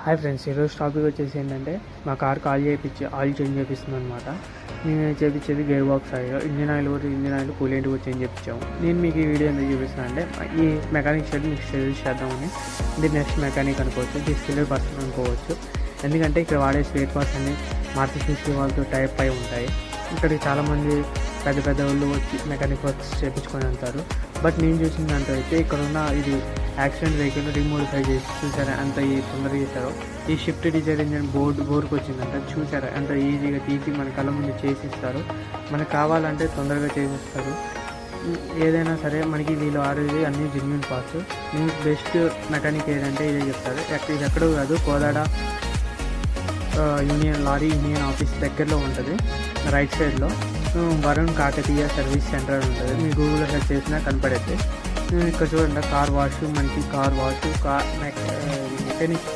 Hi friends, ఈరోజు topic వచ్చేసి ఏంటంటే మా కార్ ఆయిల్ చేంజ్ చేపిస్తుంది అనమాట. మేము చేపించేది gear box oil, engine oil coolant కూడా చేంజ్ చేయించాము. నేను మీకు ఈ వీడియో ఎందుకు చూపిస్తున్నాను అంటే ఈ మెకానిక్ షెడ్ మీకు సజెస్ట్ చేద్దామని. ఇది నెక్స్ట్ మెకానిక్ అనుకోవచ్చు, ఇది స్కిల్డ్ పర్సన్ అనుకోవచ్చు. ఎందుకంటే ఇక్కడ వాడే స్పేర్ పార్ట్స్ అన్ని మారుతి సుజుకి వాళ్ళతో టైప్ అయి ఉంటాయి. ఇక్కడికి చాలామంది పెద్ద వాళ్ళు వచ్చి మెకానిక్ వర్క్స్ చేయించుకొని వెళ్తారు. బట్ నేను చూసిన దాంట్లో అయితే ఇక్కడ ఉన్న ఇది యాక్సిడెంట్ వెహికల్ రీమోడిఫై చేసి చూసారా ఎంత తొందరగా చేశారో. ఈ షిఫ్ట్ డిజైర్ ఇంజన్ బోర్డుకి వచ్చిందంట. చూసారా ఎంత ఈజీగా తీసి మన కళ్ళ ముందు చేసిస్తారు. మనకు కావాలంటే తొందరగా చేసిస్తారు. ఏదైనా సరే మనకి వీళ్ళు ఆడేది అన్ని జెన్యూన్ పార్ట్స్. నేను బెస్ట్ మెకానిక్ ఏదంటే ఇదే చెప్తారు. ఇది ఎక్కడో కాదు, కోదాడ లారీ యూనియన్ ఆఫీస్ దగ్గరలో ఉంటుంది, రైట్ సైడ్లో వరుణ్ కాకతీయ సర్వీస్ సెంటర్ ఉంటుంది. మీ గూగుల్లో సెర్చ్ చేసినా కనపడేది. ఇక్కడ చూడండి, కార్ వాష్, మెకానిక్